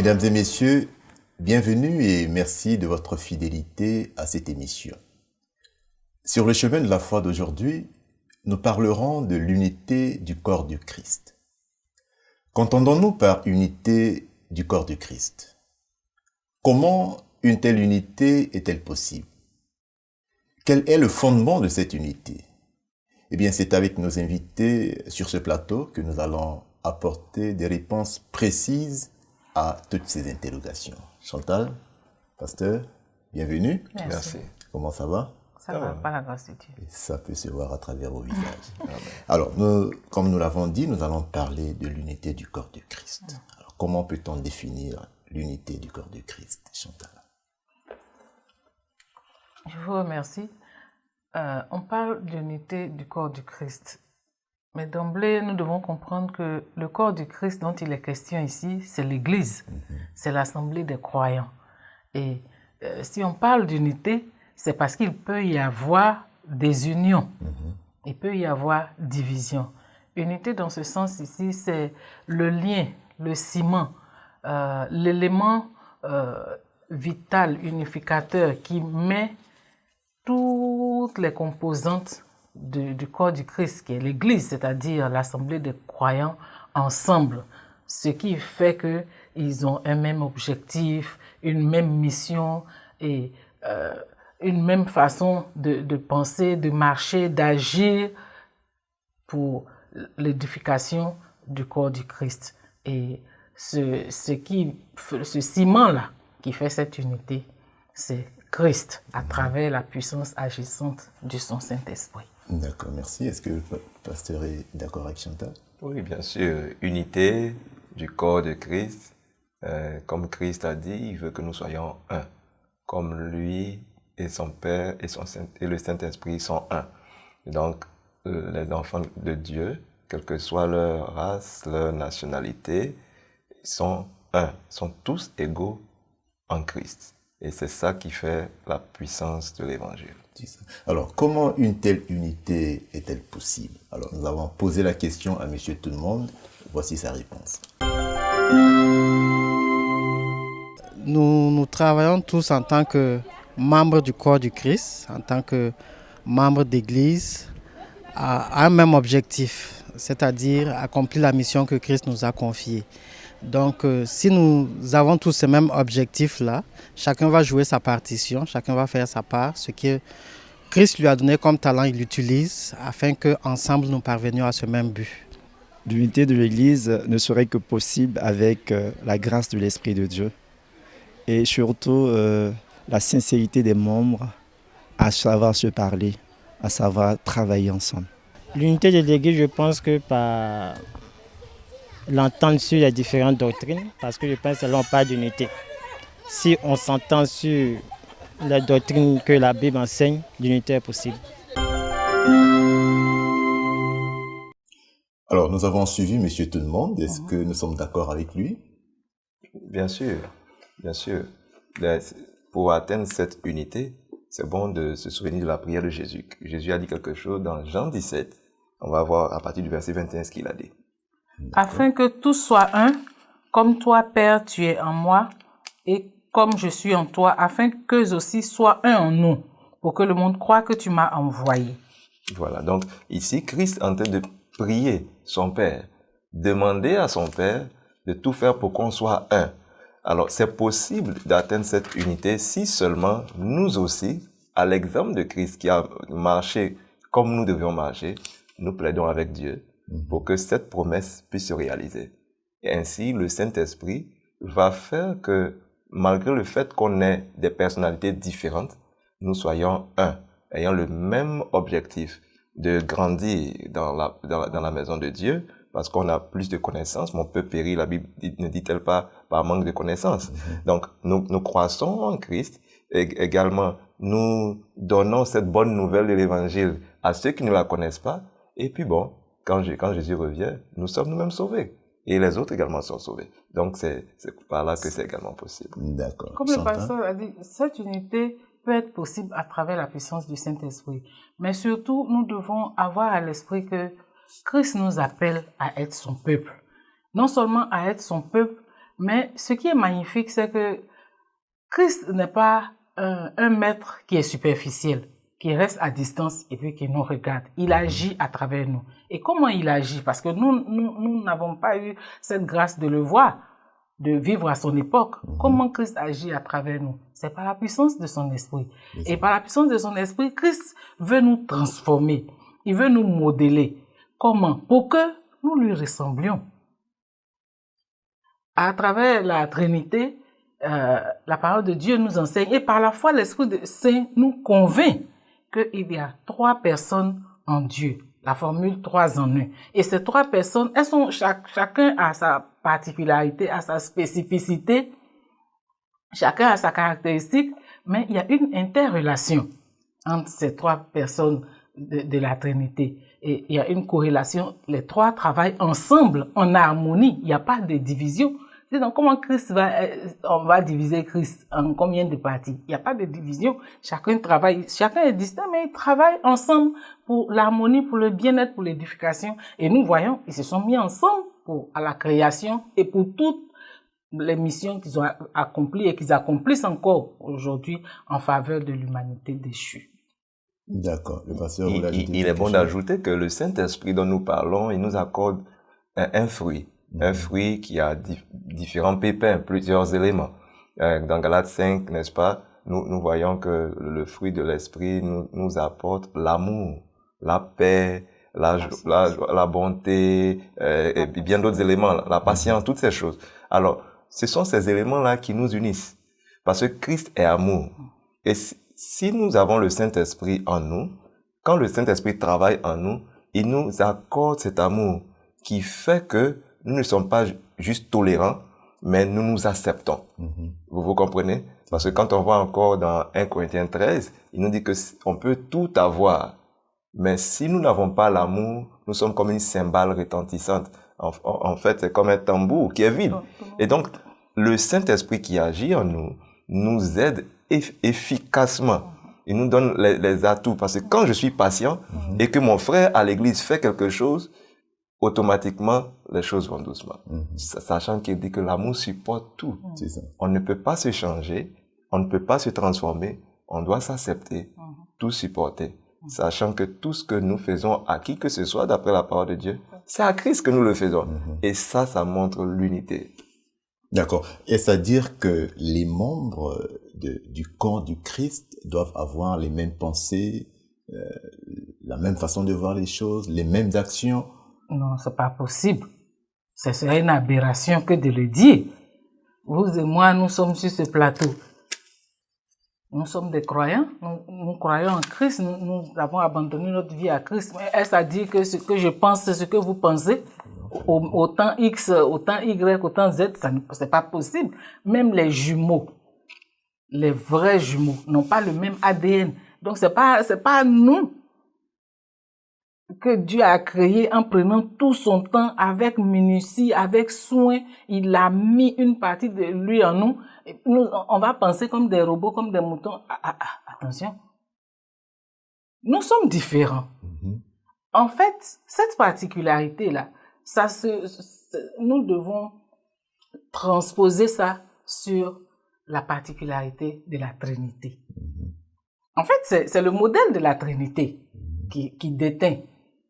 Mesdames et messieurs, bienvenue et merci de votre fidélité à cette émission. Sur le chemin de la foi d'aujourd'hui, nous parlerons de l'unité du corps du Christ. Qu'entendons-nous par unité du corps du Christ? Comment une telle unité est-elle possible? Quel est le fondement de cette unité? Eh bien, c'est avec nos invités sur ce plateau que nous allons apporter des réponses précises à toutes ces interrogations. Chantal, pasteur, bienvenue. Merci. Comment ça va? Ça va, par la grâce de Dieu. Et ça peut se voir à travers vos visages. Alors, comme nous l'avons dit, nous allons parler de l'unité du corps du Christ. Alors, comment peut-on définir l'unité du corps du Christ, Chantal? Je vous remercie. On parle d'unité du corps du Christ. Mais d'emblée, nous devons comprendre que le corps du Christ dont il est question ici, c'est l'Église. C'est l'assemblée des croyants. Et si on parle d'unité, c'est parce qu'il peut y avoir des unions. Il peut y avoir division. Unité dans ce sens ici, c'est le lien, le ciment, l'élément vital, unificateur qui met toutes les composantes du corps du Christ, qui est l'Église, c'est-à-dire l'assemblée des croyants ensemble. Ce qui fait qu'ils ont un même objectif, une même mission et une même façon de penser, de marcher, d'agir pour l'édification du corps du Christ. Et ce ciment-là qui fait cette unité, c'est Christ à travers la puissance agissante de son Saint-Esprit. D'accord, merci. Est-ce que le pasteur est d'accord avec Chantal? Oui, bien sûr. Unité du corps de Christ. Comme Christ a dit, il veut que nous soyons un. Comme lui et son Père et le Saint-Esprit sont un. Et donc, les enfants de Dieu, quelle que soit leur race, leur nationalité, sont un, sont tous égaux en Christ. Et c'est ça qui fait la puissance de l'Évangile. Alors, comment une telle unité est-elle possible? Alors, nous avons posé la question à Monsieur Tout-le-Monde. Voici sa réponse. Nous travaillons tous en tant que membres du corps du Christ, en tant que membres d'Église, à un même objectif, c'est-à-dire accomplir la mission que Christ nous a confiée. Donc, si nous avons tous ces mêmes objectifs-là, chacun va jouer sa partition, chacun va faire sa part. Ce que Christ lui a donné comme talent, il l'utilise afin qu'ensemble nous parvenions à ce même but. L'unité de l'Église ne serait que possible avec la grâce de l'Esprit de Dieu et surtout la sincérité des membres à savoir se parler, à savoir travailler ensemble. L'unité de l'Église, je pense que par l'entendre sur les différentes doctrines, parce que je pense que là on parle d'unité. Si on s'entend sur les doctrines que la Bible enseigne, l'unité est possible. Alors, nous avons suivi Monsieur Tout-le-Monde. Est-ce que nous sommes d'accord avec lui? Bien sûr, bien sûr. Pour atteindre cette unité, c'est bon de se souvenir de la prière de Jésus. Jésus a dit quelque chose dans Jean 17. On va voir à partir du verset 21 ce qu'il a dit. Afin que tous soient un, comme toi, Père, tu es en moi, et comme je suis en toi, afin qu'eux aussi soient un en nous, pour que le monde croie que tu m'as envoyé. Voilà, donc ici, Christ est en train de prier son Père, demander à son Père de tout faire pour qu'on soit un. Alors, c'est possible d'atteindre cette unité si seulement nous aussi, à l'exemple de Christ qui a marché comme nous devions marcher, nous plaidons avec Dieu pour que cette promesse puisse se réaliser. Et ainsi, le Saint-Esprit va faire que, malgré le fait qu'on ait des personnalités différentes, nous soyons un, ayant le même objectif de grandir dans la maison de Dieu, parce qu'on a plus de connaissances. Mon peuple périt, la Bible ne dit-elle pas, par manque de connaissances. Donc, nous croissons en Christ, et également, nous donnons cette bonne nouvelle de l'Évangile à ceux qui ne la connaissent pas, et puis bon, quand Jésus revient, nous sommes nous-mêmes sauvés. Et les autres également sont sauvés. Donc, c'est par là que c'est également possible. D'accord. Comme le pasteur a dit, cette unité peut être possible à travers la puissance du Saint-Esprit. Mais surtout, nous devons avoir à l'esprit que Christ nous appelle à être son peuple. Non seulement à être son peuple, Mais ce qui est magnifique, c'est que Christ n'est pas un maître qui est superficiel, qui reste à distance et puis qui nous regarde. Il agit à travers nous. Et comment il agit? Parce que nous n'avons pas eu cette grâce de le voir, de vivre à son époque. Comment Christ agit à travers nous? C'est par la puissance de son esprit. Et par la puissance de son esprit, Christ veut nous transformer. Il veut nous modeler. Comment? Pour que nous lui ressemblions. À travers la Trinité, la parole de Dieu nous enseigne et par la foi, l'Esprit Saint nous convainc qu'il y a 3 personnes en Dieu. La formule 3 en 1. Et ces 3 personnes, elles sont chacun a sa particularité, a sa spécificité, chacun a sa caractéristique, mais il y a une interrelation entre ces 3 personnes de la Trinité. Et il y a une corrélation, les 3 travaillent ensemble, en harmonie, il n'y a pas de division. Donc, comment on va diviser Christ en combien de parties? Il n'y a pas de division. Chacun travaille, chacun est distinct, mais ils travaillent ensemble pour l'harmonie, pour le bien-être, pour l'édification. Et nous voyons, ils se sont mis ensemble à la création et pour toutes les missions qu'ils ont accomplies et qu'ils accomplissent encore aujourd'hui en faveur de l'humanité déchue. D'accord. Le pasteur, il est bon d'ajouter que le Saint-Esprit dont nous parlons, il nous accorde un fruit. Un fruit qui a différents pépins, plusieurs éléments. Dans Galates 5, n'est-ce pas, nous voyons que le fruit de l'esprit nous apporte l'amour, la paix, la bonté, et bien d'autres éléments, la patience, toutes ces choses. Alors, ce sont ces éléments-là qui nous unissent. Parce que Christ est amour. Et si nous avons le Saint-Esprit en nous, quand le Saint-Esprit travaille en nous, il nous accorde cet amour qui fait que nous ne sommes pas juste tolérants, mais nous nous acceptons. Vous comprenez? Parce que quand on voit encore dans 1 Corinthiens 13, il nous dit que on peut tout avoir. Mais si nous n'avons pas l'amour, nous sommes comme une cymbale retentissante. En fait, c'est comme un tambour qui est vide. Et donc, le Saint-Esprit qui agit en nous, nous aide efficacement. Il nous donne les atouts. Parce que quand je suis patient et que mon frère à l'église fait quelque chose, automatiquement, les choses vont doucement. Sachant qu'il dit que l'amour supporte tout. On ne peut pas se changer, on ne peut pas se transformer, on doit s'accepter, tout supporter. Sachant que tout ce que nous faisons à qui que ce soit, d'après la parole de Dieu, c'est à Christ que nous le faisons. Et ça montre l'unité. D'accord. Est-ce à dire que les membres du corps du Christ doivent avoir les mêmes pensées, la même façon de voir les choses, les mêmes actions? Non, c'est pas possible. Ce serait une aberration que de le dire. Vous et moi, nous sommes sur ce plateau. Nous sommes des croyants. Nous croyons en Christ. Nous avons abandonné notre vie à Christ. Mais est-ce à dire que ce que je pense, c'est ce que vous pensez? Autant X, autant Y, autant Z, c'est pas possible. Même les jumeaux, les vrais jumeaux, n'ont pas le même ADN. Donc, c'est pas nous que Dieu a créé en prenant tout son temps avec minutie, avec soin. Il a mis une partie de lui en nous. On va penser comme des robots, comme des moutons. Attention. Nous sommes différents. En fait, cette particularité-là, nous devons transposer ça sur la particularité de la Trinité. En fait, c'est le modèle de la Trinité qui déteint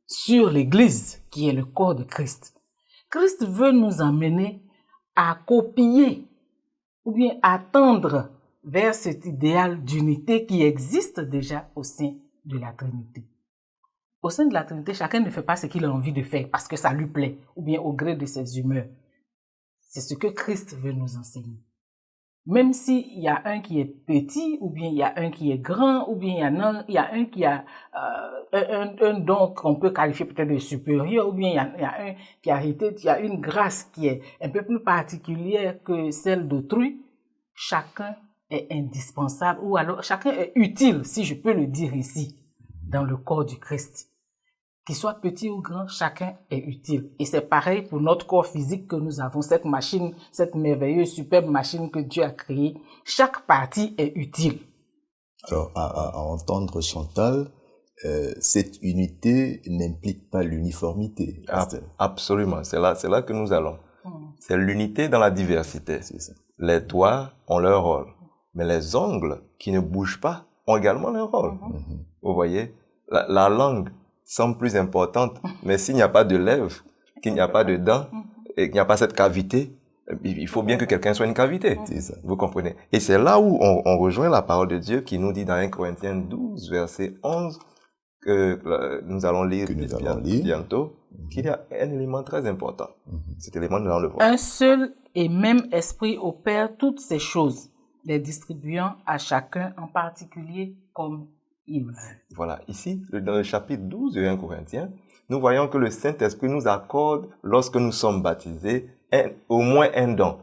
sur l'Église, qui est le corps de Christ. Christ veut nous amener à copier ou bien à tendre vers cet idéal d'unité qui existe déjà au sein de la Trinité. Au sein de la Trinité, chacun ne fait pas ce qu'il a envie de faire parce que ça lui plaît ou bien au gré de ses humeurs. C'est ce que Christ veut nous enseigner. Même s'il y a un qui est petit, ou bien il y a un qui est grand, ou bien il y a un qui a un don qu'on peut qualifier peut-être de supérieur, ou bien il y a un qui a été, il y a une grâce qui est un peu plus particulière que celle d'autrui. Chacun est indispensable, ou alors chacun est utile, si je peux le dire ici, dans le corps du Christ. Qu'il soit petit ou grand, chacun est utile. Et c'est pareil pour notre corps physique que nous avons, cette machine, cette merveilleuse, superbe machine que Dieu a créée. Chaque partie est utile. Alors, à entendre Chantal, cette unité n'implique pas l'uniformité. Absolument, c'est là que nous allons. C'est l'unité dans la diversité. C'est ça. Les doigts ont leur rôle, mais les ongles qui ne bougent pas ont également leur rôle. Vous voyez, la langue semble plus importante, mais s'il n'y a pas de lèvres, qu'il n'y a pas de dents, et qu'il n'y a pas cette cavité, il faut bien que quelqu'un soit une cavité. C'est ça. Vous comprenez? Et c'est là où on rejoint la parole de Dieu qui nous dit dans 1 Corinthiens 12, verset 11, que nous allons lire bientôt, qu'il y a un élément très important. Cet élément, nous allons le voir. Un seul et même esprit opère toutes ces choses, les distribuant à chacun en particulier comme il veut. Voilà, ici, dans le chapitre 12 de 1 Corinthiens, nous voyons que le Saint-Esprit nous accorde, lorsque nous sommes baptisés, au moins un don.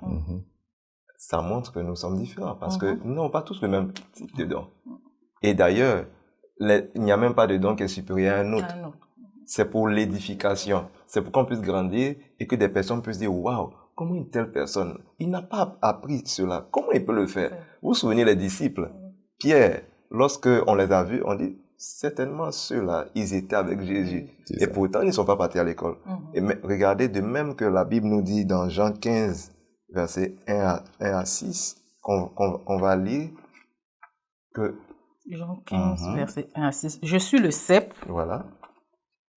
Ça montre que nous sommes différents, parce que nous n'avons pas tous le même type de don. Et d'ailleurs, il n'y a même pas de don qui est supérieur à un autre. C'est pour l'édification. C'est pour qu'on puisse grandir et que des personnes puissent dire « Waouh, comment une telle personne, il n'a pas appris cela, comment il peut le faire ?» Vous vous souvenez les disciples, Pierre, lorsqu'on les a vus, on dit « Certainement ceux-là, ils étaient avec Jésus. » Et pourtant, ils ne sont pas partis à l'école. Et regardez, de même que la Bible nous dit dans Jean 15, versets 1 à 6, qu'on va lire que... Jean 15, verset 1 à 6. « Je suis le cep. Voilà.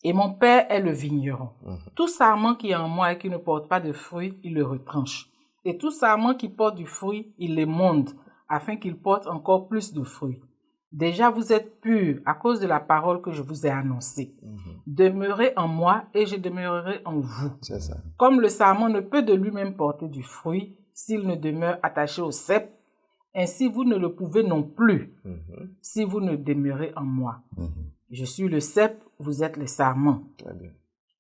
Et mon père est le vigneron. Tout sarment qui est en moi et qui ne porte pas de fruits, il le retranche. Et tout sarment qui porte du fruit, il l'émonde, afin qu'il porte encore plus de fruits. Déjà vous êtes purs à cause de la parole que je vous ai annoncée. Demeurez en moi et je demeurerai en vous. C'est ça. Comme le sarment ne peut de lui-même porter du fruit s'il ne demeure attaché au cep, ainsi vous ne le pouvez non plus si vous ne demeurez en moi. Je suis le cep, vous êtes les sarments. Très bien.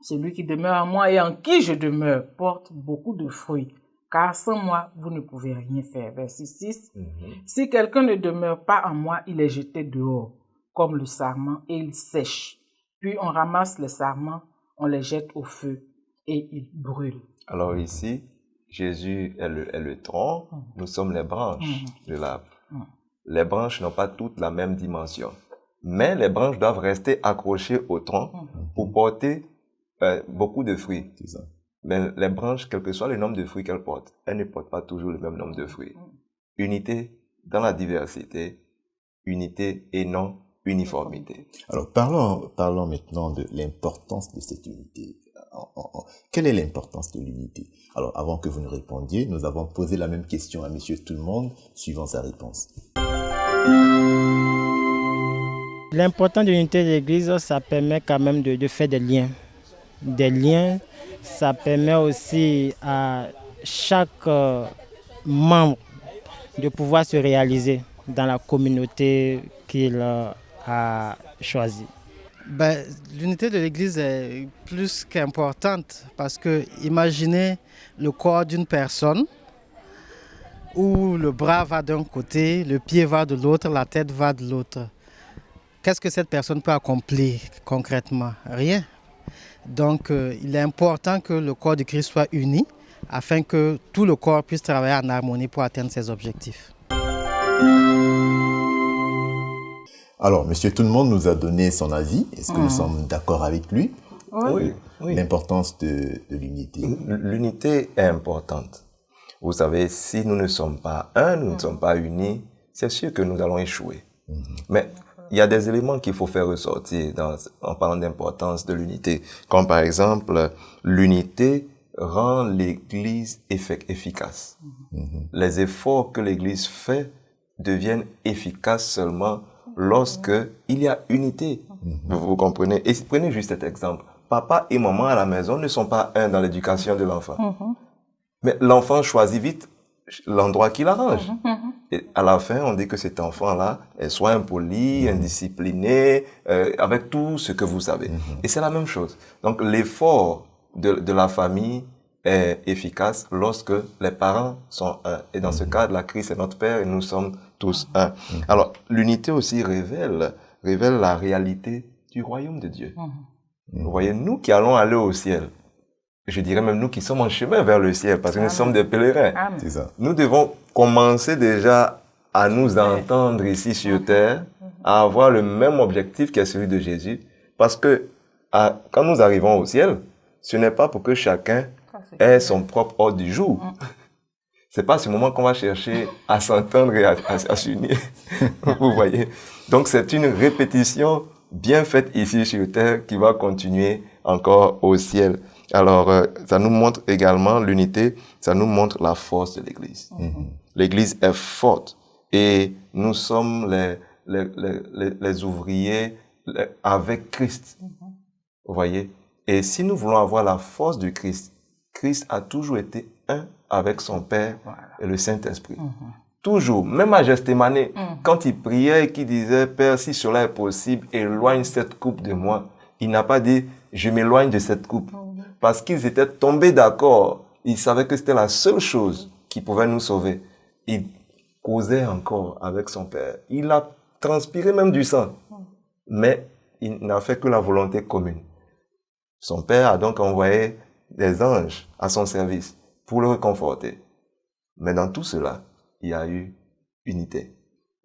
Celui qui demeure en moi et en qui je demeure porte beaucoup de fruits, car sans moi, vous ne pouvez rien faire. Verset 6. Si quelqu'un ne demeure pas en moi, il est jeté dehors, comme le sarment, et il sèche. Puis on ramasse les sarments, on les jette au feu, et ils brûlent. Alors ici, Jésus est le tronc, nous sommes les branches de l'arbre. Les branches n'ont pas toutes la même dimension. Mais les branches doivent rester accrochées au tronc pour porter beaucoup de fruits. C'est ça. Mais les branches, quel que soit le nombre de fruits qu'elles portent, elles ne portent pas toujours le même nombre de fruits. Unité dans la diversité, unité et non uniformité. Alors, parlons maintenant de l'importance de cette unité. Quelle est l'importance de l'unité? Alors, avant que vous nous répondiez, nous avons posé la même question à Monsieur Tout-le-Monde, suivant sa réponse. L'importance de l'unité de l'Église, ça permet quand même de faire des liens. Des liens, ça permet aussi à chaque membre de pouvoir se réaliser dans la communauté qu'il a choisie. L'unité de l'Église est plus qu'importante parce que imaginez le corps d'une personne où le bras va d'un côté, le pied va de l'autre, la tête va de l'autre. Qu'est-ce que cette personne peut accomplir concrètement? Rien. Donc, il est important que le corps de Christ soit uni afin que tout le corps puisse travailler en harmonie pour atteindre ses objectifs. Alors, Monsieur Tout-le-Monde nous a donné son avis. Est-ce que nous sommes d'accord avec lui? Oui. L'importance de l'unité. L'unité est importante. Vous savez, si nous ne sommes pas un, nous ne sommes pas unis, c'est sûr que nous allons échouer. Mais il y a des éléments qu'il faut faire ressortir en parlant d'importance de l'unité. Comme par exemple, l'unité rend l'Église efficace. Les efforts que l'Église fait deviennent efficaces seulement lorsque il y a unité. Vous comprenez? Et prenez juste cet exemple. Papa et maman à la maison ne sont pas un dans l'éducation de l'enfant. Mais l'enfant choisit vite l'endroit qu'il arrange. Et à la fin, on dit que cet enfant-là est soit impoli, indiscipliné, avec tout ce que vous savez. Et c'est la même chose. Donc l'effort de la famille est efficace lorsque les parents sont un. Et dans ce cas, la Christ est notre Père et nous sommes tous un. Alors l'unité aussi révèle la réalité du royaume de Dieu. Vous voyez, nous qui allons aller au ciel, je dirais même nous qui sommes en chemin vers le ciel, parce que nous sommes des pèlerins. C'est ça. Nous devons commencer déjà à nous entendre ici sur terre, à avoir le même objectif qui est celui de Jésus, parce que quand nous arrivons au ciel, ce n'est pas pour que chacun est son propre ordre du jour. C'est pas à ce moment qu'on va chercher à s'entendre et à s'unir. Vous voyez? Donc, c'est une répétition bien faite ici sur terre qui va continuer encore au ciel. Alors, ça nous montre également l'unité, ça nous montre la force de l'Église. L'Église est forte et nous sommes les ouvriers avec Christ. Vous voyez? Et si nous voulons avoir la force du Christ, Christ a toujours été un avec son Père et le Saint-Esprit. Toujours, même à Gethsémani, quand il priait et qu'il disait, Père, si cela est possible, éloigne cette coupe de moi. Il n'a pas dit, je m'éloigne de cette coupe. Parce qu'ils étaient tombés d'accord. Ils savaient que c'était la seule chose qui pouvait nous sauver. Il causait encore avec son Père. Il a transpiré même du sang. Mais il n'a fait que la volonté commune. Son Père a donc envoyé des anges à son service pour le réconforter. Mais dans tout cela, il y a eu unité.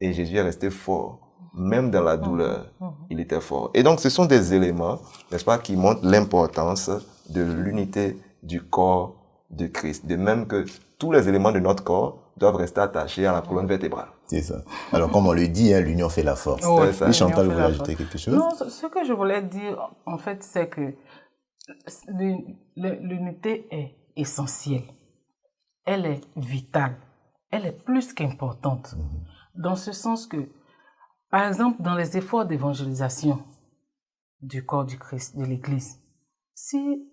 Et Jésus est resté fort. Même dans la douleur, il était fort. Et donc, ce sont des éléments, n'est-ce pas, qui montrent l'importance de l'unité du corps de Christ. De même que tous les éléments de notre corps doivent rester attachés à la colonne vertébrale. C'est ça. Alors, comme on le dit, l'union fait la force. Oui, Oui, Chantal, vous voulez ajouter quelque chose? Non, ce que je voulais dire, en fait, c'est que l'unité est essentielle. Elle est vitale. Elle est plus qu'importante. Dans ce sens que, par exemple, dans les efforts d'évangélisation du corps du Christ, de l'Église, si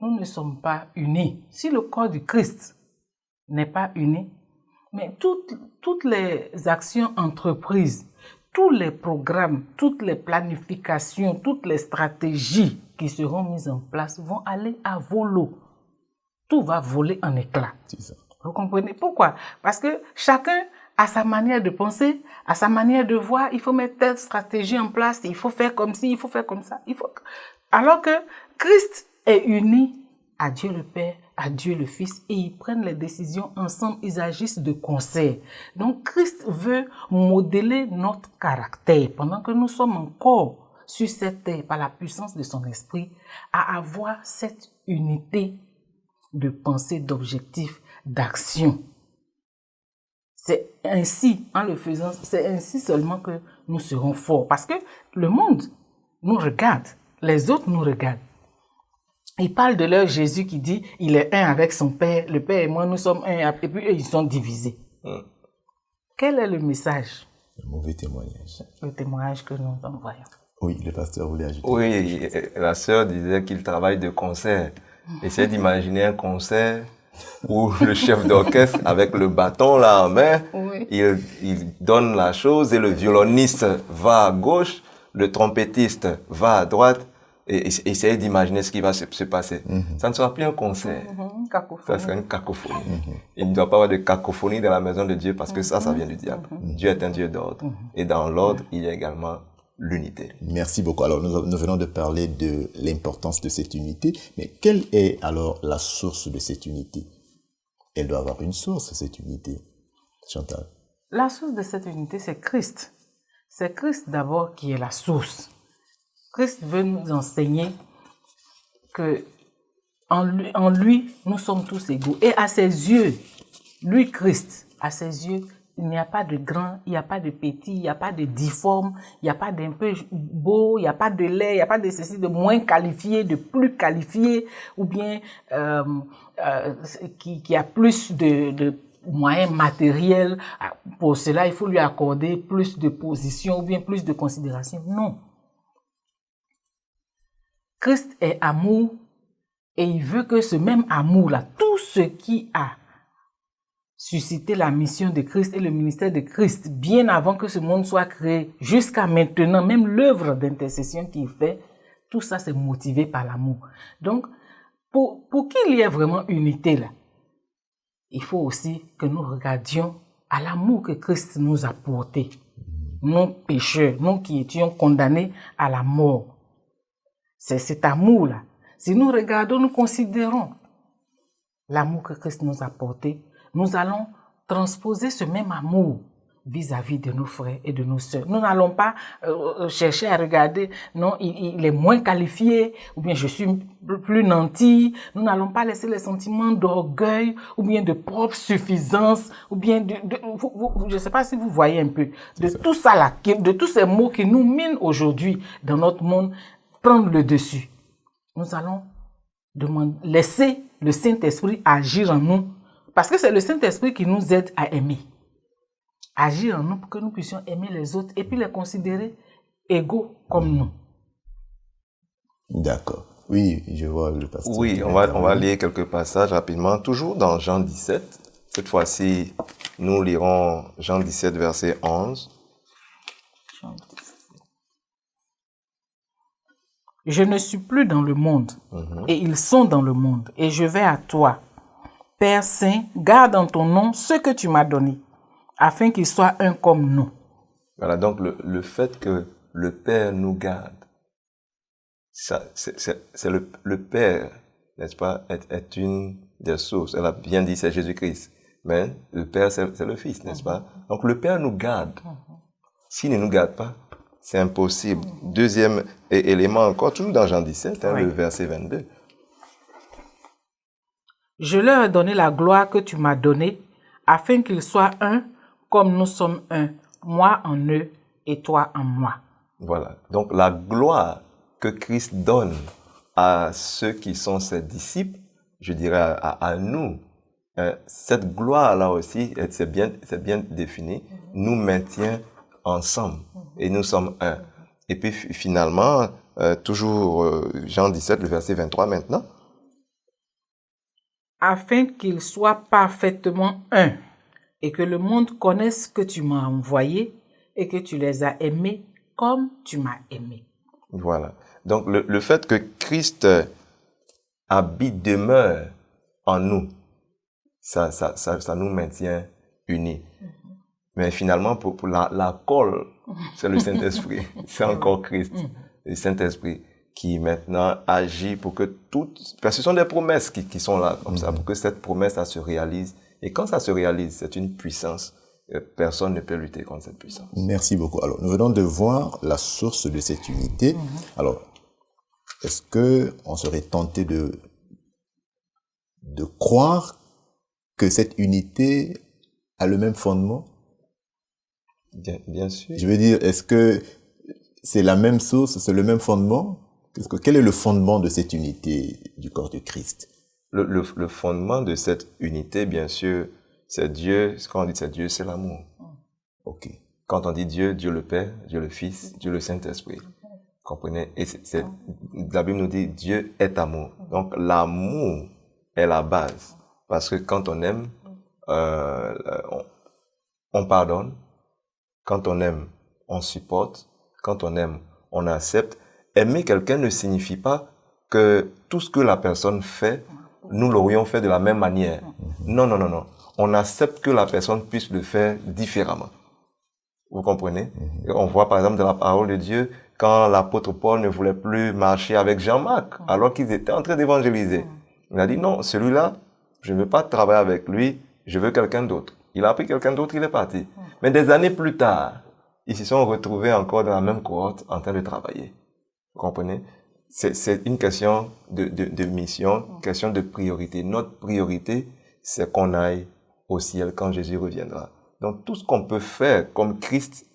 nous ne sommes pas unis, si le corps du Christ n'est pas uni, mais toutes les actions entreprises, tous les programmes, toutes les planifications, toutes les stratégies qui seront mises en place vont aller à volo. Tout va voler en éclats. C'est ça. Vous comprenez pourquoi? Parce que chacun a sa manière de penser, a sa manière de voir. Il faut mettre telle stratégie en place, il faut faire comme ci, il faut faire comme ça. Alors que Christ est uni à Dieu le Père, à Dieu le Fils, et ils prennent les décisions ensemble, ils agissent de concert. Donc Christ veut modeler notre caractère pendant que nous sommes encore sur cette terre par la puissance de son esprit, à avoir cette unité de pensée, d'objectif, d'action. C'est ainsi, en le faisant, c'est ainsi seulement que nous serons forts. Parce que le monde nous regarde, les autres nous regardent. Ils parlent de leur Jésus qui dit, il est un avec son Père, le Père et moi, nous sommes un, et puis eux, ils sont divisés. Quel est le message? Le mauvais témoignage. Le témoignage que nous envoyons. Oui, le pasteur voulait ajouter. Oui, la sœur disait qu'il travaille de concert. Essayez d'imaginer un concert où le chef d'orchestre, avec le bâton là en main, il donne la chose et le violoniste va à gauche, le trompettiste va à droite, et essayez d'imaginer ce qui va se passer. Ça ne sera plus un concert, ça sera une cacophonie. Il ne doit pas avoir de cacophonie dans la maison de Dieu parce que ça vient du diable. Dieu est un Dieu d'ordre. Et dans l'ordre, il y a également l'unité. Merci beaucoup. Alors, nous venons de parler de l'importance de cette unité, mais quelle est alors la source de cette unité? Elle doit avoir une source, cette unité. Chantal. La source de cette unité, c'est Christ. C'est Christ d'abord qui est la source. Christ veut nous enseigner que en lui, nous sommes tous égaux. Et à ses yeux, lui, Christ, à ses yeux, il n'y a pas de grand, il n'y a pas de petit, il n'y a pas de difforme, il n'y a pas d'un peu beau, il n'y a pas de laid, il n'y a pas de ceci, de moins qualifié, de plus qualifié, ou bien qui a plus de moyens matériels. Pour cela, il faut lui accorder plus de position ou bien plus de considération. Non. Christ est amour et il veut que ce même amour-là, tout ce qui a suscité la mission de Christ et le ministère de Christ, bien avant que ce monde soit créé, jusqu'à maintenant, même l'œuvre d'intercession qu'il fait, tout ça c'est motivé par l'amour. Donc, pour qu'il y ait vraiment unité là, il faut aussi que nous regardions à l'amour que Christ nous a porté. Nous pécheurs, nous qui étions condamnés à la mort. C'est cet amour-là. Si nous regardons, nous considérons l'amour que Christ nous a porté, nous allons transposer ce même amour vis-à-vis de nos frères et de nos sœurs. Nous n'allons pas chercher à regarder, non, il est moins qualifié, ou bien je suis plus nanti. Nous n'allons pas laisser les sentiments d'orgueil, ou bien de propre suffisance, ou bien je ne sais pas si vous voyez un peu, de tout ça là, de tous ces mots qui nous minent aujourd'hui dans notre monde, prendre le dessus. Nous allons laisser le Saint-Esprit agir en nous, parce que c'est le Saint-Esprit qui nous aide à aimer. Agir en nous pour que nous puissions aimer les autres et puis les considérer égaux comme nous. D'accord. Oui, je vois le pasteur. Oui, on va lire quelques passages rapidement, toujours dans Jean 17. Cette fois-ci, nous lirons Jean 17, verset 11. Je ne suis plus dans le monde, et ils sont dans le monde, et je vais à toi. Père Saint, garde en ton nom ce que tu m'as donné, afin qu'ils soient un comme nous. Voilà, donc le fait que le Père nous garde, c'est le Père, n'est-ce pas, est une des sources. Elle a bien dit, c'est Jésus-Christ. Mais le Père, c'est le Fils, n'est-ce pas? Donc le Père nous garde. S'il ne nous garde pas, c'est impossible. Deuxième élément encore, toujours dans Jean 17, le verset 22. Je leur ai donné la gloire que tu m'as donnée, afin qu'ils soient un, comme nous sommes un, moi en eux et toi en moi. Voilà. Donc la gloire que Christ donne à ceux qui sont ses disciples, je dirais à nous, cette gloire-là aussi, c'est bien défini, nous maintient ensemble et nous sommes un. Et puis finalement, toujours Jean 17, le verset 23 maintenant. Afin qu'ils soient parfaitement un et que le monde connaisse que tu m'as envoyé et que tu les as aimés comme tu m'as aimé. Voilà. Donc le fait que Christ demeure en nous, ça nous maintient unis. Mais finalement, pour la colle, c'est le Saint-Esprit. C'est encore Christ, le Saint-Esprit, qui maintenant agit pour que toutes... Parce que ce sont des promesses qui sont là, comme ça, pour que cette promesse, ça se réalise. Et quand ça se réalise, c'est une puissance. Personne ne peut lutter contre cette puissance. Merci beaucoup. Alors, nous venons de voir la source de cette unité. Alors, est-ce que on serait tenté de croire que cette unité a le même fondement? Bien sûr. Je veux dire, est-ce que c'est la même source, c'est le même fondement? Quel est le fondement de cette unité du corps de Christ? Le fondement de cette unité, bien sûr, c'est Dieu. Quand on dit c'est Dieu, c'est l'amour. Ok. Quand on dit Dieu, Dieu le Père, Dieu le Fils, Dieu le Saint-Esprit. Comprenez? Et la Bible nous dit Dieu est amour. Donc l'amour est la base. Parce que quand on aime, on pardonne. Quand on aime, on supporte. Quand on aime, on accepte. Aimer quelqu'un ne signifie pas que tout ce que la personne fait, nous l'aurions fait de la même manière. Non. On accepte que la personne puisse le faire différemment. Vous comprenez? Et on voit par exemple dans la parole de Dieu, quand l'apôtre Paul ne voulait plus marcher avec Jean-Marc, alors qu'ils étaient en train d'évangéliser. Il a dit non, celui-là, je ne veux pas travailler avec lui, je veux quelqu'un d'autre. Il a pris quelqu'un d'autre, il est parti. Mais des années plus tard, ils se sont retrouvés encore dans la même cohorte en train de travailler. Vous comprenez? C'est une question de mission, question de priorité. Notre priorité, c'est qu'on aille au ciel quand Jésus reviendra. Donc tout ce qu'on peut faire comme Christ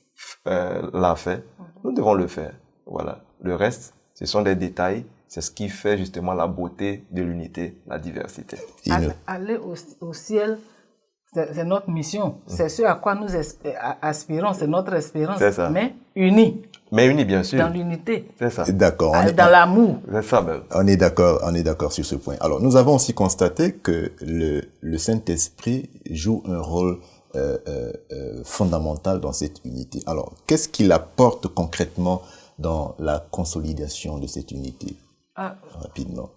l'a fait, nous devons le faire. Voilà. Le reste, ce sont des détails. C'est ce qui fait justement la beauté de l'unité, la diversité. Aller au ciel, c'est notre mission. C'est ce à quoi nous aspirons, c'est notre espérance. C'est ça. Mais unis. Mais unis, bien sûr. Dans l'unité. C'est ça. D'accord. Dans l'amour. C'est ça même. On est d'accord sur ce point. Alors, nous avons aussi constaté que le Saint-Esprit joue un rôle fondamental dans cette unité. Alors, qu'est-ce qu'il apporte concrètement dans la consolidation de cette unité? Rapidement.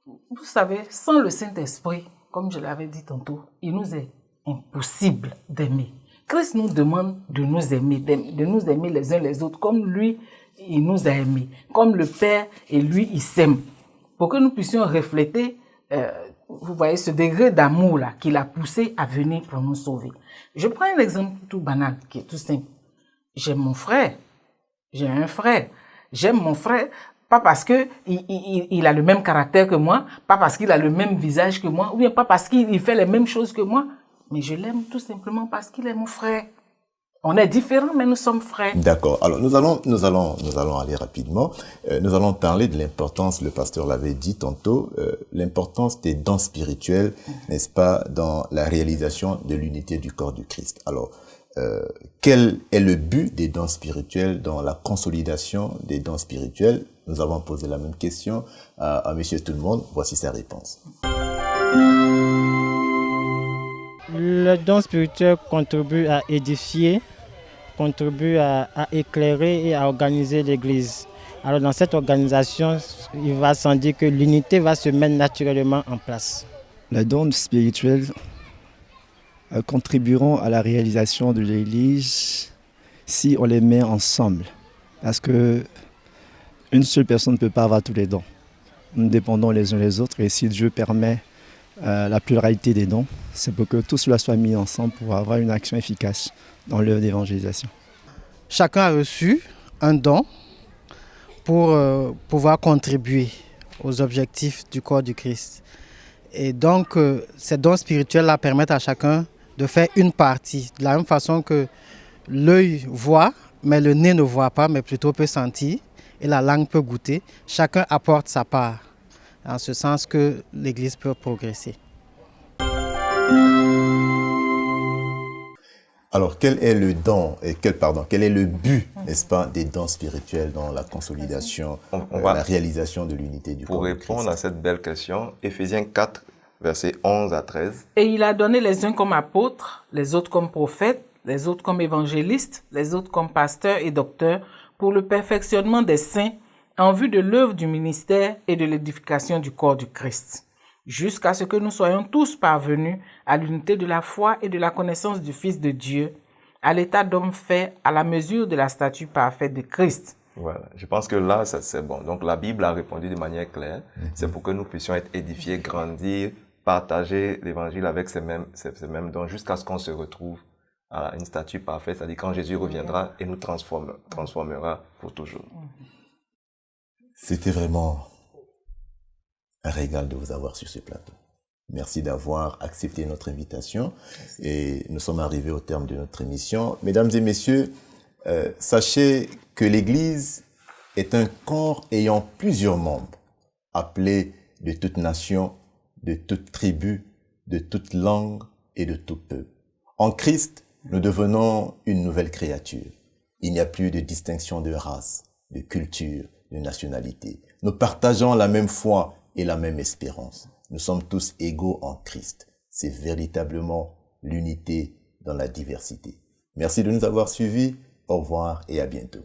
Vous savez, sans le Saint-Esprit, comme je l'avais dit tantôt, il nous est impossible d'aimer. Christ nous demande de nous aimer, de nous aimer les uns les autres, comme lui, il nous a aimés, comme le Père et lui, il s'aiment, pour que nous puissions refléter vous voyez, ce degré d'amour-là qui l'a poussé à venir pour nous sauver. Je prends un exemple tout banal, qui est tout simple. J'aime mon frère. J'ai un frère. J'aime mon frère, pas parce que il a le même caractère que moi, pas parce qu'il a le même visage que moi, ou bien pas parce qu'il fait les mêmes choses que moi, mais je l'aime tout simplement parce qu'il est mon frère. On est différents, mais nous sommes frères. D'accord. Alors, nous allons aller rapidement. Nous allons parler de l'importance, le pasteur l'avait dit tantôt, l'importance des dons spirituels, n'est-ce pas, dans la réalisation de l'unité du corps du Christ. Alors, quel est le but des dons spirituels dans la consolidation des dons spirituels? Nous avons posé la même question à Monsieur Tout-le-Monde. Voici sa réponse. Le don spirituel contribue à édifier, contribue à éclairer et à organiser l'Église. Alors dans cette organisation, il va sans dire que l'unité va se mettre naturellement en place. Les dons spirituels contribueront à la réalisation de l'Église si on les met ensemble. Parce que une seule personne ne peut pas avoir tous les dons. Nous dépendons les uns les autres et si Dieu permet la pluralité des dons, c'est pour que tout cela soit mis ensemble pour avoir une action efficace dans l'œuvre d'évangélisation. Chacun a reçu un don pour pouvoir contribuer aux objectifs du corps du Christ. Et donc, ces dons spirituels-là permettent à chacun de faire une partie, de la même façon que l'œil voit, mais le nez ne voit pas, mais plutôt peut sentir, et la langue peut goûter. Chacun apporte sa part, en ce sens que l'Église peut progresser. Alors, quel est le don et quel est le but, n'est-ce pas, des dons spirituels dans la consolidation, la réalisation de l'unité du corps du Christ? Pour répondre à cette belle question, Éphésiens 4, versets 11 à 13. Et il a donné les uns comme apôtres, les autres comme prophètes, les autres comme évangélistes, les autres comme pasteurs et docteurs, pour le perfectionnement des saints, en vue de l'œuvre du ministère et de l'édification du corps du Christ, jusqu'à ce que nous soyons tous parvenus à l'unité de la foi et de la connaissance du Fils de Dieu, à l'état d'homme fait à la mesure de la stature parfaite de Christ. Voilà, je pense que là, c'est bon. Donc la Bible a répondu de manière claire. C'est pour que nous puissions être édifiés, grandir, partager l'évangile avec ces mêmes dons jusqu'à ce qu'on se retrouve à une statue parfaite, c'est-à-dire quand Jésus reviendra et nous transformera pour toujours. C'était vraiment un régal de vous avoir sur ce plateau. Merci d'avoir accepté notre invitation. Et nous sommes arrivés au terme de notre émission. Mesdames et messieurs, sachez que l'Église est un corps ayant plusieurs membres, appelés de toute nation, de toute tribu, de toute langue et de tout peuple. En Christ, nous devenons une nouvelle créature. Il n'y a plus de distinction de race, de culture, de nationalité. Nous partageons la même foi et la même espérance. Nous sommes tous égaux en Christ. C'est véritablement l'unité dans la diversité. Merci de nous avoir suivis. Au revoir et à bientôt.